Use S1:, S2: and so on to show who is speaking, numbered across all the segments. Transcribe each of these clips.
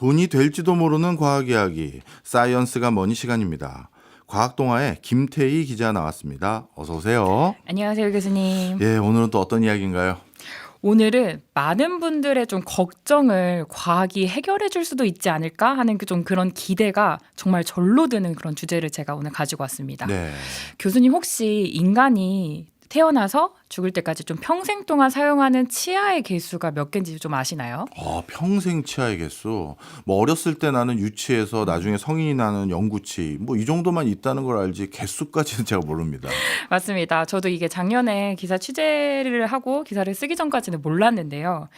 S1: 돈이 될지도 모르는 과학 이야기, 사이언스가 뭐니 시간입니다. 과학동화의 김태희 기자 나왔습니다. 어서 오세요.
S2: 안녕하세요, 교수님.
S1: 예, 오늘은 또 어떤 이야기인가요?
S2: 오늘은 많은 분들의 좀 걱정을 과학이 해결해 줄 수도 있지 않을까 하는 좀 그런 기대가 정말 절로 드는 그런 주제를 제가 오늘 가지고 왔습니다.
S1: 네.
S2: 교수님, 혹시 인간이 태어나서 죽을 때까지 좀 평생 동안 사용하는 치아의 개수가 몇 개인지 좀 아시나요?
S1: 평생 치아의 개수. 뭐 어렸을 때 나는 유치해서 나중에 성인이 나는 영구치. 뭐 이 정도만 있다는 걸 알지 개수까지는 제가 모릅니다.
S2: 맞습니다. 저도 이게 작년에 기사 취재를 하고 기사를 쓰기 전까지는 몰랐는데요.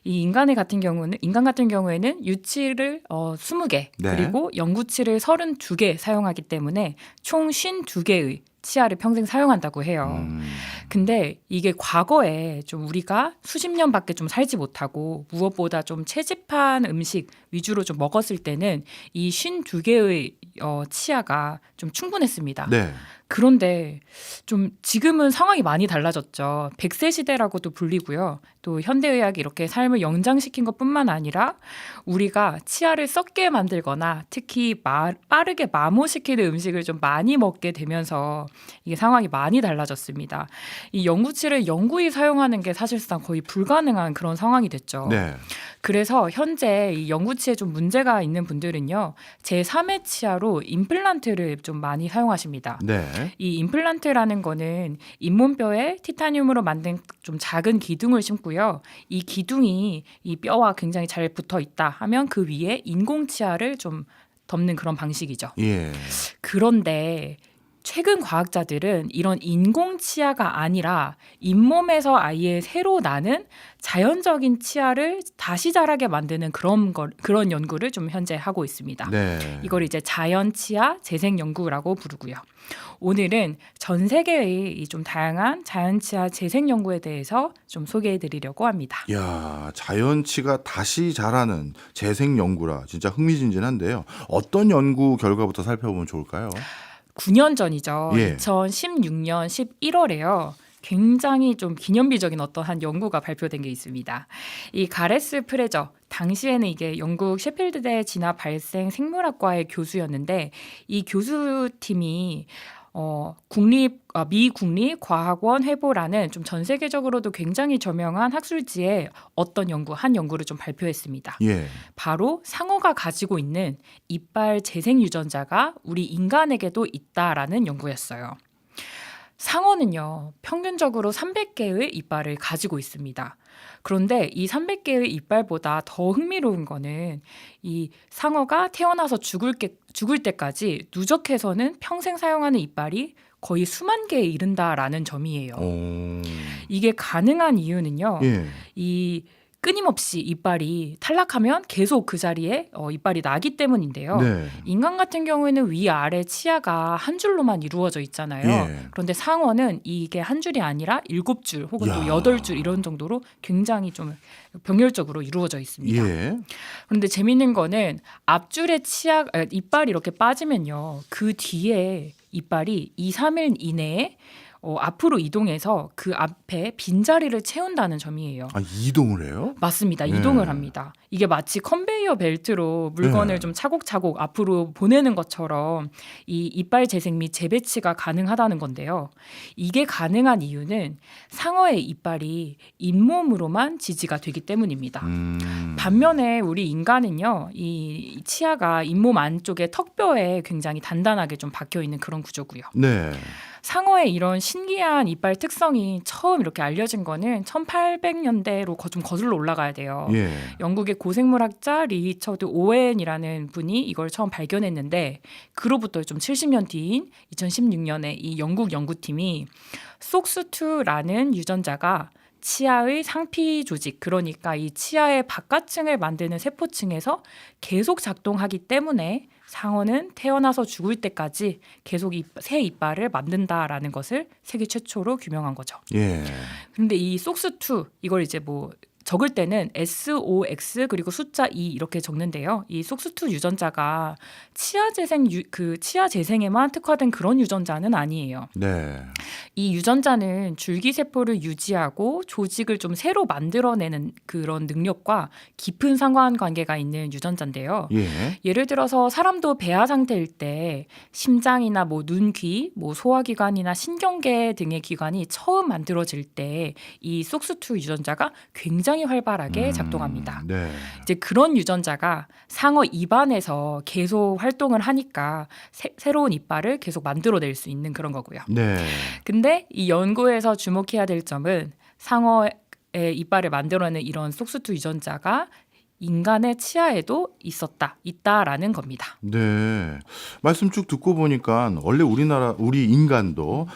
S2: 이 인간 같은 경우에는 유치를 20개
S1: 네.
S2: 그리고 영구치를 32개 사용하기 때문에 총 52개의 치아를 평생 사용한다고 해요. 근데 이게 과거에 좀 우리가 수십 년밖에 좀 살지 못하고 무엇보다 좀 채집한 음식 위주로 좀 먹었을 때는 이 52개의 치아가 좀 충분했습니다.
S1: 네.
S2: 그런데 좀 지금은 상황이 많이 달라졌죠. 100세 시대라고도 불리고요. 또 현대의학이 이렇게 삶을 연장시킨 것뿐만 아니라 우리가 치아를 썩게 만들거나 특히 빠르게 마모시키는 음식을 좀 많이 먹게 되면서 이게 상황이 많이 달라졌습니다. 이 영구치를 영구히 사용하는 게 사실상 거의 불가능한 그런 상황이 됐죠.
S1: 네.
S2: 그래서 현재 이 영구치에 좀 문제가 있는 분들은요, 제3의 치아로 임플란트를 좀 많이 사용하십니다.
S1: 네.
S2: 이 임플란트라는 거는 잇몸뼈에 티타늄으로 만든 좀 작은 기둥을 심고요. 이 기둥이 이 뼈와 굉장히 잘 붙어 있다 하면 그 위에 인공치아를 좀 덮는 그런 방식이죠.
S1: 예.
S2: 그런데 최근 과학자들은 이런 인공치아가 아니라 잇몸에서 아예 새로 나는 자연적인 치아를 다시 자라게 만드는 그런 연구를 좀 현재 하고 있습니다.
S1: 네.
S2: 이걸 이제 자연치아 재생 연구라고 부르고요. 오늘은 전 세계의 이 좀 다양한 자연치아 재생 연구에 대해서 좀 소개해 드리려고 합니다.
S1: 야, 자연치가 다시 자라는 재생 연구라 진짜 흥미진진한데요. 어떤 연구 결과부터 살펴보면 좋을까요?
S2: 9년 전이죠.
S1: 예.
S2: 2016년 11월에요. 굉장히 좀 기념비적인 어떠한 연구가 발표된 게 있습니다. 이 가레스 프레저, 당시에는 이게 영국 셰필드대 진화 발생 생물학과의 교수였는데 이 교수팀이 미 국립과학원 회보라는 좀 전 세계적으로도 굉장히 저명한 학술지에 한 연구를 좀 발표했습니다.
S1: 예.
S2: 바로 상어가 가지고 있는 이빨 재생 유전자가 우리 인간에게도 있다라는 연구였어요. 상어는요, 평균적으로 300개의 이빨을 가지고 있습니다. 그런데 이 300개의 이빨보다 더 흥미로운 거는 이 상어가 태어나서 죽을 때까지 누적해서는 평생 사용하는 이빨이 거의 수만 개에 이른다라는 점이에요. 이게 가능한 이유는요.
S1: 예.
S2: 이 끊임없이 이빨이 탈락하면 계속 그 자리에 이빨이 나기 때문인데요.
S1: 네.
S2: 인간 같은 경우에는 위아래 치아가 한 줄로만 이루어져 있잖아요.
S1: 예.
S2: 그런데 상어는 이게 한 줄이 아니라 7줄 혹은 또
S1: 야.
S2: 8줄 이런 정도로 굉장히 좀 병렬적으로 이루어져 있습니다.
S1: 예.
S2: 그런데 재밌는 거는 앞줄에 이빨이 이렇게 빠지면요. 그 뒤에 이빨이 2, 3일 이내에 앞으로 이동해서 그 앞에 빈자리를 채운다는 점이에요.
S1: 이동을 해요?
S2: 맞습니다.
S1: 네.
S2: 이동을 합니다. 이게 마치 컨베이어 벨트로 물건을
S1: 네.
S2: 좀 차곡차곡 앞으로 보내는 것처럼 이 이빨 재생 및 재배치가 가능하다는 건데요. 이게 가능한 이유는 상어의 이빨이 잇몸으로만 지지가 되기 때문입니다. 반면에 우리 인간은요, 이 치아가 잇몸 안쪽에 턱뼈에 굉장히 단단하게 좀 박혀 있는 그런 구조고요.
S1: 네.
S2: 상어의 이런 신기한 이빨 특성이 처음 이렇게 알려진 거는 1800년대로 좀 거슬러 올라가야 돼요.
S1: 예.
S2: 영국의 고생물학자 리처드 오웬이라는 분이 이걸 처음 발견했는데 그로부터 좀 70년 뒤인 2016년에 이 영국 연구팀이 속스2라는 유전자가 치아의 상피 조직, 그러니까 이 치아의 바깥층을 만드는 세포층에서 계속 작동하기 때문에 상어는 태어나서 죽을 때까지 계속 새 이빨을 만든다라는 것을 세계 최초로 규명한 거죠.
S1: 예.
S2: 그런데 이 속스2 이걸 이제 뭐 적을 때는 SOX 그리고 숫자 2 이렇게 적는데요. 이 속수투 유전자가 치아 재생에만 특화된 그런 유전자는 아니에요.
S1: 네.
S2: 이 유전자는 줄기세포를 유지하고 조직을 좀 새로 만들어내는 그런 능력과 깊은 상관관계가 있는 유전자인데요.
S1: 예.
S2: 예를 들어서 사람도 배아 상태일 때 심장이나 뭐 눈, 귀, 뭐 소화기관이나 신경계 등의 기관이 처음 만들어질 때 이 속수투 유전자가 굉장히 활발하게 작동합니다.
S1: 네.
S2: 이제 그런 유전자가 상어 입안에서 계속 활동을 하니까 새로운 이빨을 계속 만들어낼 수 있는 그런 거고요.
S1: 네.
S2: 근데 이 연구에서 주목해야 될 점은 상어의 이빨을 만들어내는 이런 속수투 유전자가 인간의 치아에도 있다라는 겁니다.
S1: 네. 말씀 쭉 듣고 보니까 원래 우리 인간도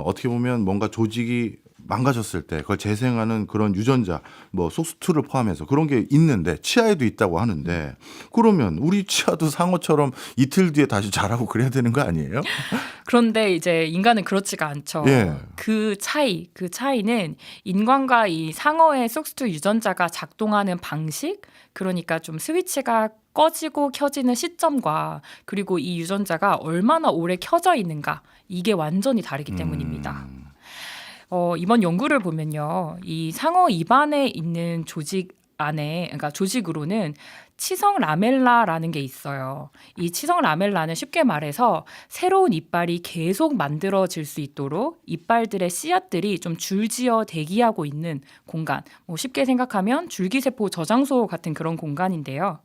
S1: 어떻게 보면 뭔가 조직이 망가졌을 때 그걸 재생하는 그런 유전자, 뭐 속수투를 포함해서 그런 게 있는데 치아에도 있다고 하는데 그러면 우리 치아도 상어처럼 이틀 뒤에 다시 자라고 그래야 되는 거 아니에요?
S2: 그런데 이제 인간은 그렇지가 않죠.
S1: 예.
S2: 그 차이는 인간과 이 상어의 속수투 유전자가 작동하는 방식, 그러니까 좀 스위치가 꺼지고 켜지는 시점과 그리고 이 유전자가 얼마나 오래 켜져 있는가, 이게 완전히 다르기 때문입니다. 이번 연구를 보면요, 이 상어 입안에 있는 조직 안에, 그러니까 조직으로는 치성 라멜라라는 게 있어요. 이 치성 라멜라는 쉽게 말해서 새로운 이빨이 계속 만들어질 수 있도록 이빨들의 씨앗들이 좀 줄지어 대기하고 있는 공간. 뭐 쉽게 생각하면 줄기세포 저장소 같은 그런 공간인데요.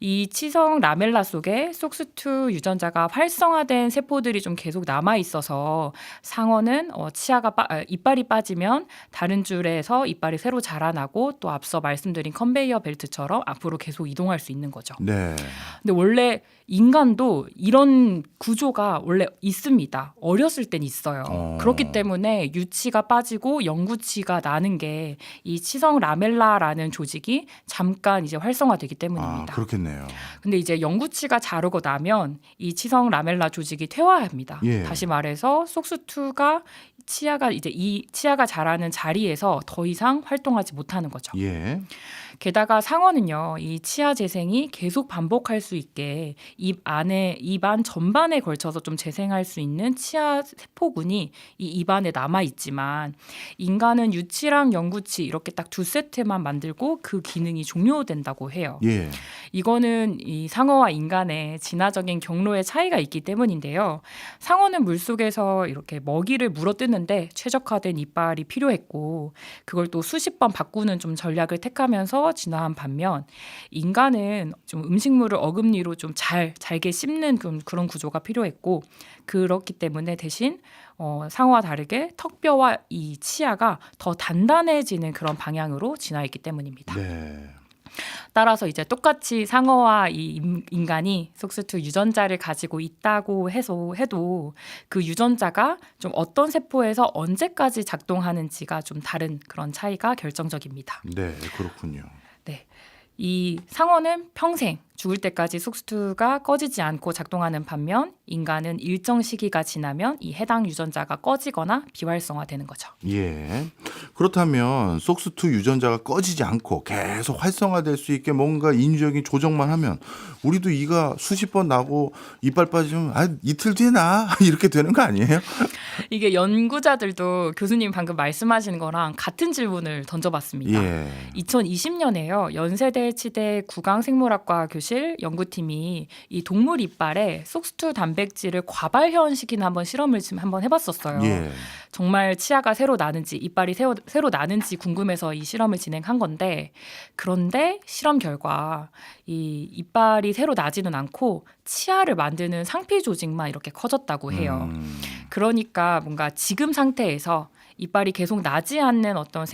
S2: 이 치성 라멜라 속에 속수투 유전자가 활성화된 세포들이 좀 계속 남아 있어서 상어는 이빨이 빠지면 다른 줄에서 이빨이 새로 자라나고 또 앞서 말씀드린 컨베이어 벨트처럼 앞으로 계속 이동할 수 있는 거죠.
S1: 네.
S2: 근데 원래 인간도 이런 구조가 원래 있습니다. 어렸을 땐 있어요. 그렇기 때문에 유치가 빠지고 영구치가 나는 게 이 치성 라멜라라는 조직이 잠깐 이제 활성화되기 때문입니다.
S1: 그렇겠네요.
S2: 근데 이제 영구치가 자르고 나면 이 치성 라멜라 조직이 퇴화합니다.
S1: 예.
S2: 다시 말해서 속수투가 이 치아가 자라는 자리에서 더 이상 활동하지 못하는 거죠.
S1: 예.
S2: 게다가 상어는요, 이 치아 재생이 계속 반복할 수 있게 입 안 전반에 걸쳐서 좀 재생할 수 있는 치아 세포군이 이 입안에 남아 있지만 인간은 유치랑 영구치 이렇게 딱 두 세트만 만들고 그 기능이 종료된다고 해요.
S1: 예.
S2: 이거는 이 상어와 인간의 진화적인 경로의 차이가 있기 때문인데요. 상어는 물속에서 이렇게 먹이를 물어뜯는데 최적화된 이빨이 필요했고 그걸 또 수십 번 바꾸는 좀 전략을 택하면서 진화한 반면 인간은 좀 음식물을 어금니로 좀 잘게 씹는 그런 구조가 필요했고 그렇기 때문에 대신 상어와 다르게 턱뼈와 이 치아가 더 단단해지는 그런 방향으로 진화했기 때문입니다.
S1: 네.
S2: 따라서 이제 똑같이 상어와 이 인간이 속수투 유전자를 가지고 있다고 해도 그 유전자가 좀 어떤 세포에서 언제까지 작동하는지가 좀 다른 그런 차이가 결정적입니다.
S1: 네, 그렇군요.
S2: 네. 이 상어는 평생 죽을 때까지 속수투가 꺼지지 않고 작동하는 반면 인간은 일정 시기가 지나면 이 해당 유전자가 꺼지거나 비활성화되는 거죠.
S1: 예. 그렇다면 속수투 유전자가 꺼지지 않고 계속 활성화될 수 있게 뭔가 인위적인 조정만 하면 우리도 이가 수십 번 나고 이빨 빠지면 이틀 뒤에 나 이렇게 되는 거 아니에요?
S2: 이게 연구자들도 교수님 방금 말씀하시는 거랑 같은 질문을 던져봤습니다.
S1: 예.
S2: 2020년에요. 연세대 치대 구강생물학과 교실 연구팀이 이 동물 이빨에 속수투 단백질을 과발현시키는 실험을 한번 해봤었어요.
S1: 예.
S2: 정말 치아가 새로 나는지 이빨이 새로 나는지 궁금해서 이 실험을 진행한 건데 그런데 실험 결과 이 이빨이 새로 나지는 않고 치아를 만드는 상피 조직만 이렇게 커졌다고 해요. 그러니까 뭔가 지금 상태에서 이빨이 계속 나지 않는 어떤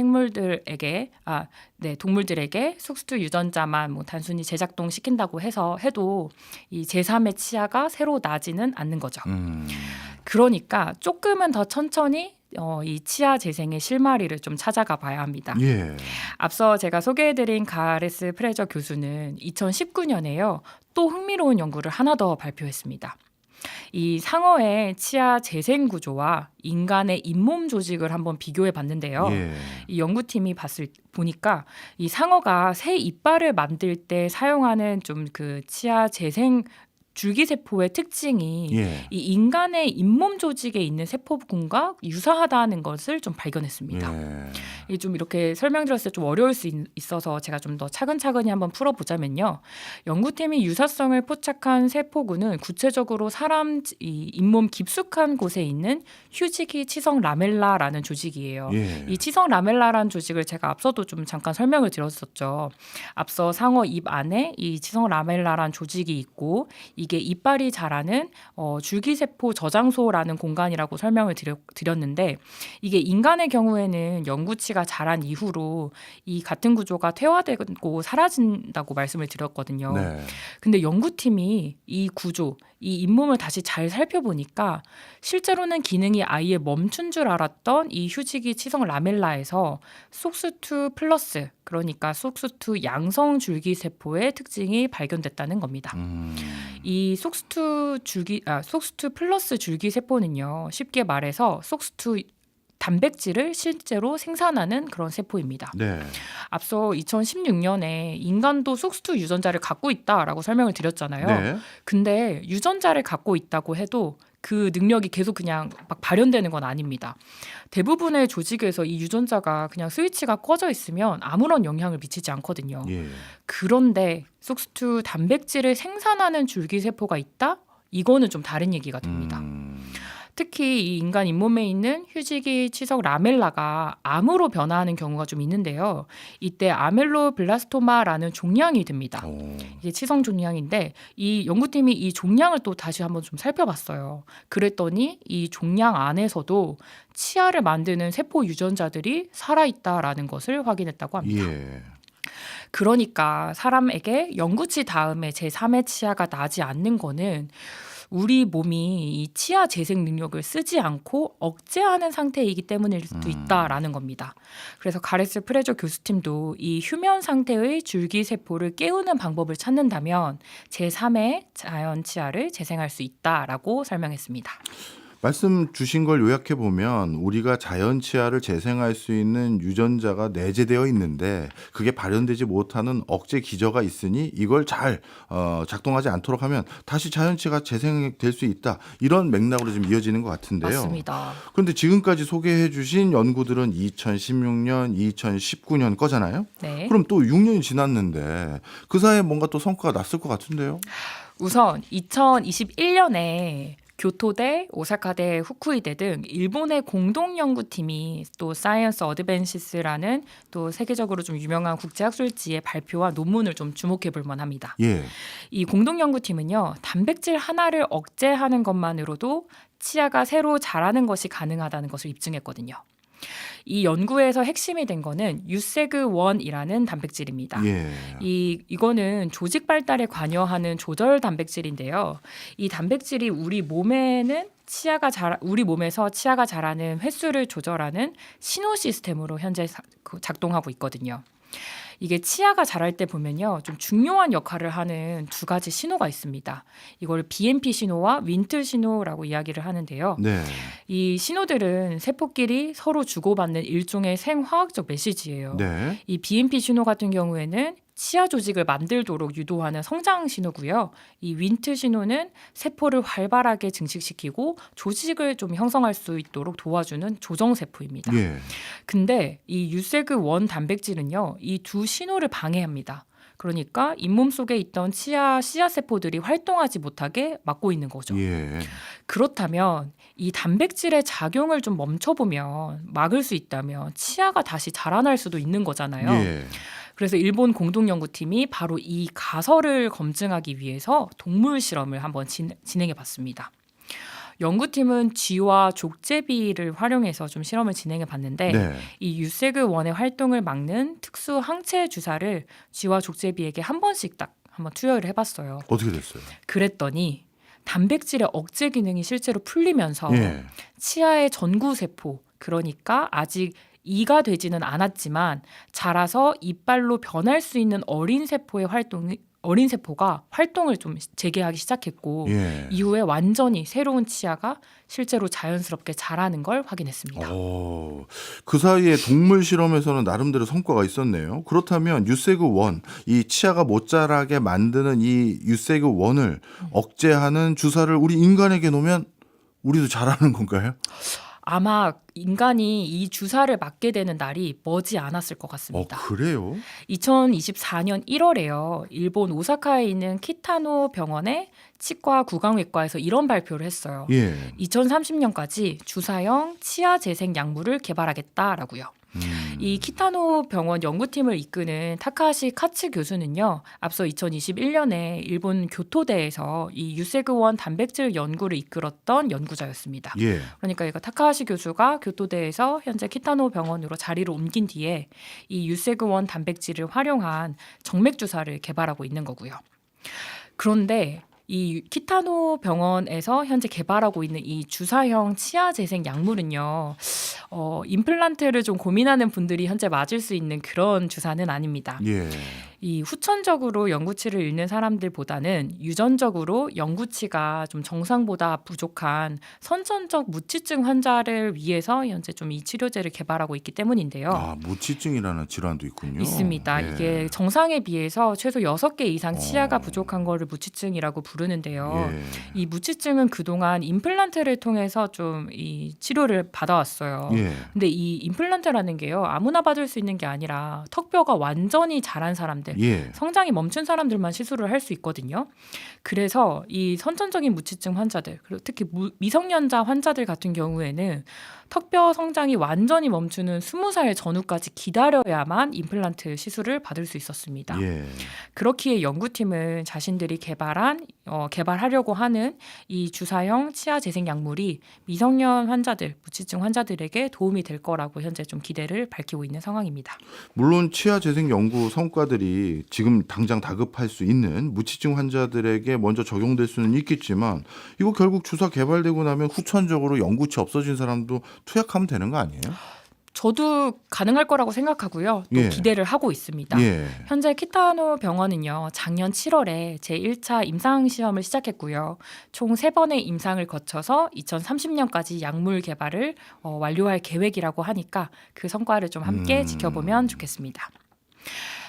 S2: 동물들에게 속수투 유전자만 뭐 단순히 재작동 시킨다고 해도 이 제3의 치아가 새로 나지는 않는 거죠. 그러니까 조금은 더 천천히 이 치아 재생의 실마리를 좀 찾아가 봐야 합니다.
S1: 예.
S2: 앞서 제가 소개해드린 가레스 프레저 교수는 2019년에요. 또 흥미로운 연구를 하나 더 발표했습니다. 이 상어의 치아 재생 구조와 인간의 잇몸 조직을 한번 비교해 봤는데요.
S1: 예.
S2: 이 연구팀이 보니까 이 상어가 새 이빨을 만들 때 사용하는 좀 그 치아 재생 줄기세포의 특징이
S1: 예.
S2: 이 인간의 잇몸 조직에 있는 세포군과 유사하다는 것을 좀 발견했습니다.
S1: 예.
S2: 이 좀 이렇게 설명드렸을 때 좀 어려울 수 있어서 제가 좀 더 차근차근히 한번 풀어보자면요. 연구팀이 유사성을 포착한 세포군은 구체적으로 사람 이 잇몸 깊숙한 곳에 있는 휴지기 치성 라멜라라는 조직이에요.
S1: 예.
S2: 이 치성 라멜라라는 조직을 제가 앞서도 좀 잠깐 설명을 드렸었죠. 앞서 상어 입 안에 이 치성 라멜라라는 조직이 있고 이게 이빨이 자라는 줄기세포 저장소라는 공간이라고 설명을 드렸는데 이게 인간의 경우에는 영구치가 자란 이후로 이 같은 구조가 퇴화되고 사라진다고 말씀을 드렸거든요.
S1: 네.
S2: 근데 연구팀이 이 구조, 이 잇몸을 다시 잘 살펴보니까 실제로는 기능이 아예 멈춘 줄 알았던 이 휴지기 치성 라멜라에서 속수2 플러스, 그러니까 속수2 양성 줄기세포의 특징이 발견됐다는 겁니다. 이 속수2 플러스 줄기세포는요, 쉽게 말해서 속수2 단백질을 실제로 생산하는 그런 세포입니다.
S1: 네.
S2: 앞서 2016년에 인간도 속수2 유전자를 갖고 있다라고 설명을 드렸잖아요.
S1: 네.
S2: 근데 유전자를 갖고 있다고 해도 그 능력이 계속 그냥 막 발현되는 건 아닙니다. 대부분의 조직에서 이 유전자가 그냥 스위치가 꺼져 있으면 아무런 영향을 미치지 않거든요.
S1: 예.
S2: 그런데 속수2 단백질을 생산하는 줄기세포가 있다? 이거는 좀 다른 얘기가 됩니다. 특히 이 인간 잇몸에 있는 휴지기 치석 라멜라가 암으로 변화하는 경우가 좀 있는데요. 이때 아멜로블라스토마라는 종양이 됩니다. 이게 치성 종양인데 이 연구팀이 이 종양을 또 다시 한번 좀 살펴봤어요. 그랬더니 이 종양 안에서도 치아를 만드는 세포 유전자들이 살아있다라는 것을 확인했다고 합니다.
S1: 예.
S2: 그러니까 사람에게 영구치 다음에 제3의 치아가 나지 않는 거는 우리 몸이 이 치아 재생 능력을 쓰지 않고 억제하는 상태이기 때문일 수도 있다라는 겁니다. 그래서 가레스 프레저 교수팀도 이 휴면 상태의 줄기세포를 깨우는 방법을 찾는다면 제3의 자연 치아를 재생할 수 있다라고 설명했습니다.
S1: 말씀 주신 걸 요약해 보면 우리가 자연 치아를 재생할 수 있는 유전자가 내재되어 있는데 그게 발현되지 못하는 억제 기저가 있으니 이걸 잘 작동하지 않도록 하면 다시 자연 치아가 재생될 수 있다. 이런 맥락으로 좀 이어지는 것 같은데요.
S2: 맞습니다.
S1: 그런데 지금까지 소개해 주신 연구들은 2016년, 2019년 거잖아요.
S2: 네.
S1: 그럼 또 6년이 지났는데 그 사이에 뭔가 또 성과가 났을 것 같은데요.
S2: 우선 2021년에 교토대, 오사카대, 후쿠이대 등 일본의 공동 연구팀이 또 사이언스 어드밴시스라는 또 세계적으로 좀 유명한 국제학술지에 발표한 논문을 좀 주목해 볼 만합니다.
S1: 예.
S2: 이 공동 연구팀은요, 단백질 하나를 억제하는 것만으로도 치아가 새로 자라는 것이 가능하다는 것을 입증했거든요. 이 연구에서 핵심이 된 거는 유세그1이라는 단백질입니다.
S1: 예.
S2: 이거는 조직 발달에 관여하는 조절 단백질인데요. 이 단백질이 우리 몸에서 치아가 자라는 횟수를 조절하는 신호 시스템으로 현재 작동하고 있거든요. 이게 치아가 자랄 때 보면요, 좀 중요한 역할을 하는 두 가지 신호가 있습니다. 이걸 BMP 신호와 윈트 신호라고 이야기를 하는데요.
S1: 네.
S2: 이 신호들은 세포끼리 서로 주고받는 일종의 생화학적 메시지예요.
S1: 네.
S2: 이 BMP 신호 같은 경우에는 치아 조직을 만들도록 유도하는 성장 신호고요. 이 윈트 신호는 세포를 활발하게 증식시키고 조직을 좀 형성할 수 있도록 도와주는 조정 세포입니다.
S1: 예.
S2: 근데 이 유세그1 단백질은요, 이 두 신호를 방해합니다. 그러니까 잇몸 속에 있던 치아 씨앗 세포들이 활동하지 못하게 막고 있는 거죠.
S1: 예.
S2: 그렇다면 이 단백질의 작용을 좀 멈춰보면, 막을 수 있다면 치아가 다시 자라날 수도 있는 거잖아요.
S1: 예.
S2: 그래서 일본 공동연구팀이 바로 이 가설을 검증하기 위해서 동물 실험을 한번 진행해 봤습니다. 연구팀은 쥐와 족제비를 활용해서 좀 실험을 진행해 봤는데
S1: 네.
S2: 이 유세그1의 활동을 막는 특수 항체 주사를 쥐와 족제비에게 한 번씩 딱 한번 투여를 해봤어요.
S1: 어떻게 됐어요?
S2: 그랬더니 단백질의 억제 기능이 실제로 풀리면서
S1: 예.
S2: 치아의 전구세포, 그러니까 아직 이가 되지는 않았지만 자라서 이빨로 변할 수 있는 어린 세포의 활동이 어린 세포가 활동을 좀 재개하기 시작했고
S1: 예.
S2: 이후에 완전히 새로운 치아가 실제로 자연스럽게 자라는 걸 확인했습니다.
S1: 그 사이에 동물 실험에서는 나름대로 성과가 있었네요. 그렇다면 유세그1, 이 치아가 못 자라게 만드는 이 유세그1을 억제하는 주사를 우리 인간에게 놓으면 우리도 자라는 건가요?
S2: 아마 인간이 이 주사를 맞게 되는 날이 머지 않았을 것 같습니다.
S1: 그래요?
S2: 2024년 1월에요. 일본 오사카에 있는 키타노 병원의 치과 구강외과에서 이런 발표를 했어요.
S1: 예.
S2: 2030년까지 주사형 치아 재생 약물을 개발하겠다라고요. 이 키타노 병원 연구팀을 이끄는 타카하시 카츠 교수는요. 앞서 2021년에 일본 교토대에서 이 유세그1 단백질 연구를 이끌었던 연구자였습니다.
S1: 예.
S2: 그러니까 이거 타카하시 교수가 교토대에서 현재 키타노 병원으로 자리를 옮긴 뒤에 이 유세그1 단백질을 활용한 정맥 주사를 개발하고 있는 거고요. 그런데 이 키타노 병원에서 현재 개발하고 있는 이 주사형 치아 재생 약물은요. 임플란트를 좀 고민하는 분들이 현재 맞을 수 있는 그런 주사는 아닙니다.
S1: 예.
S2: 이 후천적으로 영구치를 잃는 사람들보다는 유전적으로 영구치가 좀 정상보다 부족한 선천적 무치증 환자를 위해서 현재 좀 이 치료제를 개발하고 있기 때문인데요.
S1: 무치증이라는 질환도 있군요.
S2: 있습니다.
S1: 예.
S2: 이게 정상에 비해서 최소 6개 이상 치아가 부족한 거를 무치증이라고 부르는데요.
S1: 예.
S2: 이 무치증은 그동안 임플란트를 통해서 좀 이 치료를 받아왔어요.
S1: 예.
S2: 근데 이 임플란트라는 게요. 아무나 받을 수 있는 게 아니라 턱뼈가 완전히 자란 사람들,
S1: 예.
S2: 성장이 멈춘 사람들만 시술을 할 수 있거든요. 그래서 이 선천적인 무치증 환자들, 그리고 특히 미성년자 환자들 같은 경우에는 턱뼈 성장이 완전히 멈추는 20살 전후까지 기다려야만 임플란트 시술을 받을 수 있었습니다.
S1: 예.
S2: 그렇기에 연구팀은 자신들이 개발하려고 하는 이 주사형 치아 재생 약물이 미성년 환자들, 무치증 환자들에게 도움이 될 거라고 현재 좀 기대를 밝히고 있는 상황입니다.
S1: 물론 치아 재생 연구 성과들이 지금 당장 다급할 수 있는 무치증 환자들에게 먼저 적용될 수는 있겠지만 이거 결국 주사 개발되고 나면 후천적으로 영구치 없어진 사람도 투약하면 되는 거 아니에요?
S2: 저도 가능할 거라고 생각하고요. 또
S1: 예.
S2: 기대를 하고 있습니다.
S1: 예.
S2: 현재 키타노 병원은요. 작년 7월에 제1차 임상 시험을 시작했고요. 총 3번의 임상을 거쳐서 2030년까지 약물 개발을 완료할 계획이라고 하니까 그 성과를 좀 함께 지켜보면 좋겠습니다.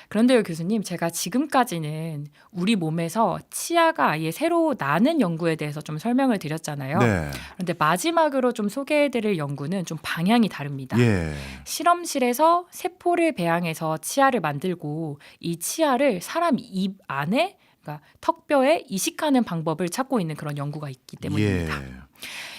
S2: 그런데요, 교수님, 제가 지금까지는 우리 몸에서 치아가 아예 새로 나는 연구에 대해서 좀 설명을 드렸잖아요.
S1: 네.
S2: 그런데 마지막으로 좀 소개해드릴 연구는 좀 방향이 다릅니다.
S1: 예.
S2: 실험실에서 세포를 배양해서 치아를 만들고 이 치아를 사람 입 안에, 그러니까 턱뼈에 이식하는 방법을 찾고 있는 그런 연구가 있기 때문입니다.
S1: 예.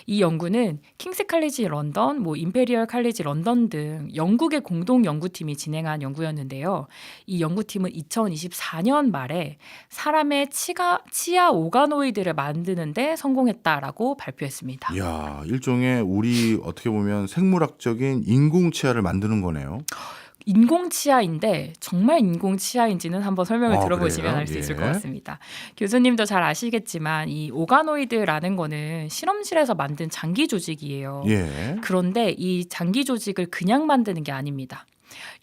S2: 이 연구는 킹스 칼리지 런던, 임페리얼 칼리지 런던 등 영국의 공동 연구팀이 진행한 연구였는데요. 이 연구팀은 2024년 말에 사람의 치아 오가노이드를 만드는데 성공했다라고 발표했습니다.
S1: 이야, 일종의 우리 어떻게 보면 생물학적인 인공 치아를 만드는 거네요.
S2: 인공 치아인데 정말 인공 치아인지는 한번 설명을 들어보시면
S1: 그래요?
S2: 알 수 있을
S1: 예.
S2: 것 같습니다. 교수님도 잘 아시겠지만 이 오가노이드라는 거는 실험실에서 만든 장기 조직이에요.
S1: 예.
S2: 그런데 이 장기 조직을 그냥 만드는 게 아닙니다.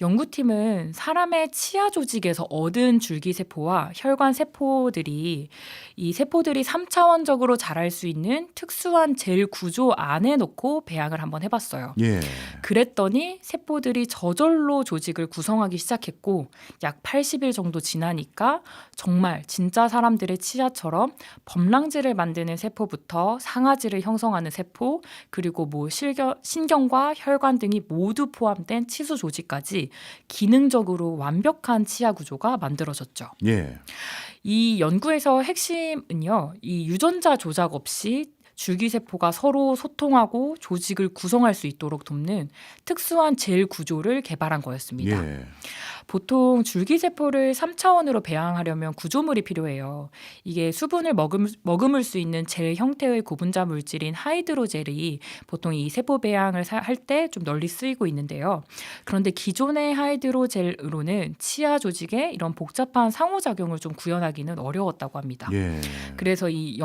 S2: 연구팀은 사람의 치아 조직에서 얻은 줄기세포와 혈관세포들이 이 세포들이 3차원적으로 자랄 수 있는 특수한 젤 구조 안에 넣고 배양을 한번 해봤어요.
S1: 예.
S2: 그랬더니 세포들이 저절로 조직을 구성하기 시작했고 약 80일 정도 지나니까 정말 진짜 사람들의 치아처럼 범랑질을 만드는 세포부터 상아지를 형성하는 세포 그리고 신경과 혈관 등이 모두 포함된 치수 조직까지 기능적으로 완벽한 치아 구조가 만들어졌죠.
S1: 예.
S2: 이 연구에서 핵심은요. 이 유전자 조작 없이 줄기세포가 서로 소통하고 조직을 구성할 수 있도록 돕는 특수한 젤 구조를 개발한 거였습니다.
S1: 예.
S2: 보통 줄기세포를 3차원으로 배양하려면 구조물이 필요해요. 이게 수분을 머금을 수 있는 젤 형태의 고분자 물질인 하이드로젤이 보통 이 세포 배양을 할 때 좀 널리 쓰이고 있는데요. 그런데 기존의 하이드로젤으로는 치아 조직에 이런 복잡한 상호작용을 좀 구현하기는 어려웠다고 합니다.
S1: 예.
S2: 그래서 이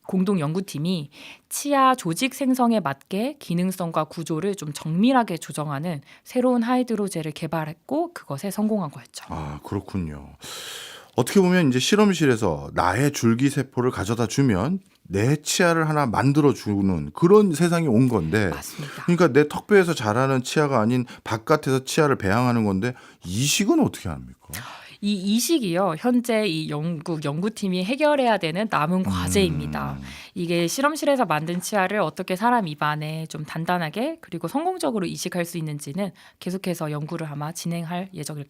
S2: 공동 연구팀이 치아 조직 생성에 맞게 기능성과 구조를 좀 정밀하게 조정하는 새로운 하이드로젤을 개발했고 그것에 성공한 거였죠.
S1: 아, 그렇군요. 어떻게 보면 이제 실험실에서 나의 줄기세포를 가져다 주면 내 치아를 하나 만들어 주는 그런 세상이 온 건데,
S2: 맞습니다.
S1: 그러니까 내 턱뼈에서 자라는 치아가 아닌 바깥에서 치아를 배양하는 건데 이식은 어떻게 합니까?
S2: 이 이식이요. 현재 이 영국 연구팀이 해결해야 되는 남은 과제입니다. 이게 실험실에서 만든 치아를 어떻게 사람 입안에 좀 단단하게 그리고 성공적으로 이식할 수 있는지는 계속해서 연구를 아마 진행할 예정일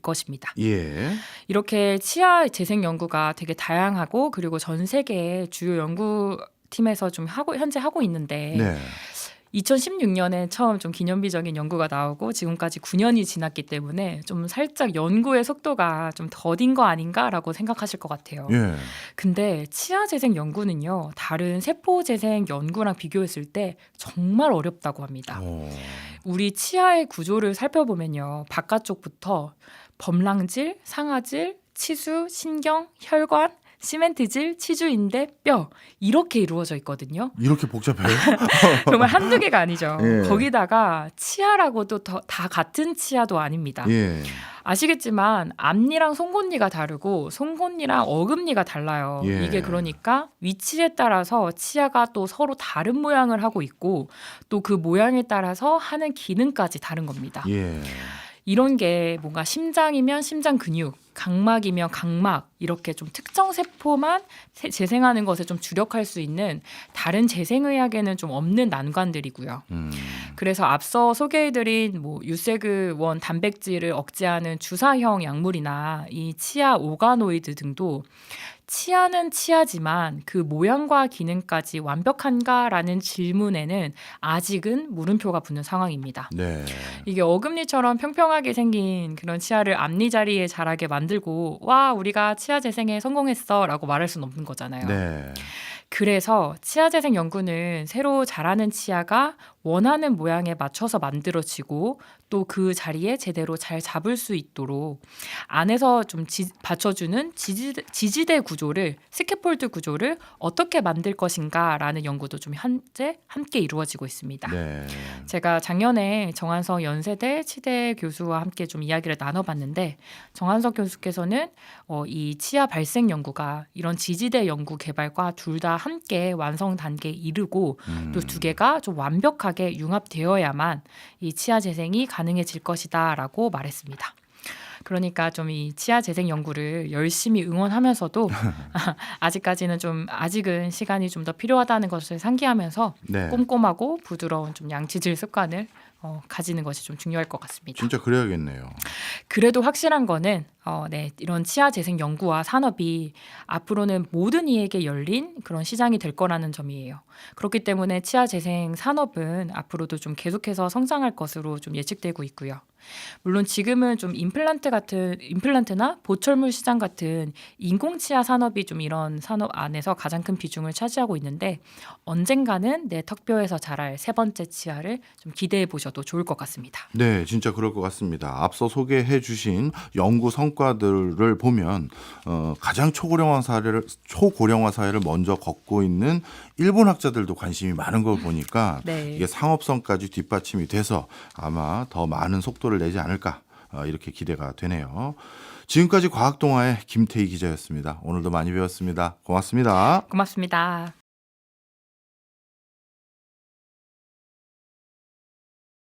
S2: 것입니다.
S1: 예.
S2: 이렇게 치아 재생 연구가 되게 다양하고 그리고 전 세계의 주요 연구팀에서 좀 현재 하고 있는데
S1: 네.
S2: 2016년에 처음 좀 기념비적인 연구가 나오고 지금까지 9년이 지났기 때문에 좀 살짝 연구의 속도가 좀 더딘 거 아닌가라고 생각하실 것 같아요.
S1: 예.
S2: 근데 치아 재생 연구는요, 다른 세포 재생 연구랑 비교했을 때 정말 어렵다고 합니다. 우리 치아의 구조를 살펴보면요, 바깥쪽부터 범랑질, 상아질, 치수, 신경, 혈관, 시멘트질, 치주인대, 뼈 이렇게 이루어져 있거든요.
S1: 이렇게 복잡해요?
S2: 정말 한두 개가 아니죠.
S1: 예.
S2: 거기다가 치아라고도 다 같은 치아도 아닙니다.
S1: 예.
S2: 아시겠지만 앞니랑 송곳니가 다르고 송곳니랑 어금니가 달라요.
S1: 예.
S2: 이게 그러니까 위치에 따라서 치아가 또 서로 다른 모양을 하고 있고 또 그 모양에 따라서 하는 기능까지 다른 겁니다.
S1: 예.
S2: 이런 게 뭔가 심장이면 심장 근육, 각막이면 각막 이렇게 좀 특정 세포만 재생하는 것에 좀 주력할 수 있는 다른 재생의학에는 좀 없는 난관들이고요. 그래서 앞서 소개해드린 뭐 유세그원 단백질을 억제하는 주사형 약물이나 이 치아 오가노이드 등도 치아는 치아지만 그 모양과 기능까지 완벽한가라는 질문에는 아직은 물음표가 붙는 상황입니다.
S1: 네.
S2: 이게 어금니처럼 평평하게 생긴 그런 치아를 앞니 자리에 자라게 만들고 와 우리가 치아 재생에 성공했어라고 말할 수는 없는 거잖아요.
S1: 네.
S2: 그래서 치아 재생 연구는 새로 자라는 치아가 원하는 모양에 맞춰서 만들어지고 또 그 자리에 제대로 잘 잡을 수 있도록 안에서 좀 받쳐주는 지지대 구조를 스캐폴드 구조를 어떻게 만들 것인가라는 연구도 좀 현재 함께 이루어지고 있습니다.
S1: 네.
S2: 제가 작년에 정한석 연세대 치대 교수와 함께 좀 이야기를 나눠봤는데 정한석 교수께서는 이 치아 발생 연구가 이런 지지대 연구 개발과 둘 다 함께 완성 단계에 이르고 또 두 개가 좀 완벽하게 융합되어야만 이 치아 재생이 가능해질 것이다라고 말했습니다. 그러니까 좀 이 치아 재생 연구를 열심히 응원하면서도 아직은 시간이 좀 더 필요하다는 것을 상기하면서
S1: 네.
S2: 꼼꼼하고 부드러운 좀 양치질 습관을 가지는 것이 좀 중요할 것 같습니다.
S1: 진짜 그래야겠네요.
S2: 그래도 확실한 거는 이런 치아 재생 연구와 산업이 앞으로는 모든 이에게 열린 그런 시장이 될 거라는 점이에요. 그렇기 때문에 치아 재생 산업은 앞으로도 좀 계속해서 성장할 것으로 좀 예측되고 있고요. 물론 지금은 좀 임플란트나 보철물 시장 같은 인공치아 산업이 좀 이런 산업 안에서 가장 큰 비중을 차지하고 있는데 언젠가는 내 턱뼈에서 자랄 세 번째 치아를 좀 기대해 보셔도 좋을 것 같습니다.
S1: 네, 진짜 그럴 것 같습니다. 앞서 소개해 주신 연구 성과들을 보면 가장 초고령화 사회를 먼저 걷고 있는 일본 학자들도 관심이 많은 걸 보니까
S2: 네.
S1: 이게 상업성까지 뒷받침이 돼서 아마 더 많은 속도를 내지 않을까 이렇게 기대가 되네요. 지금까지 과학동화의 김태희 기자였습니다. 오늘도 많이 배웠습니다. 고맙습니다.
S2: 고맙습니다.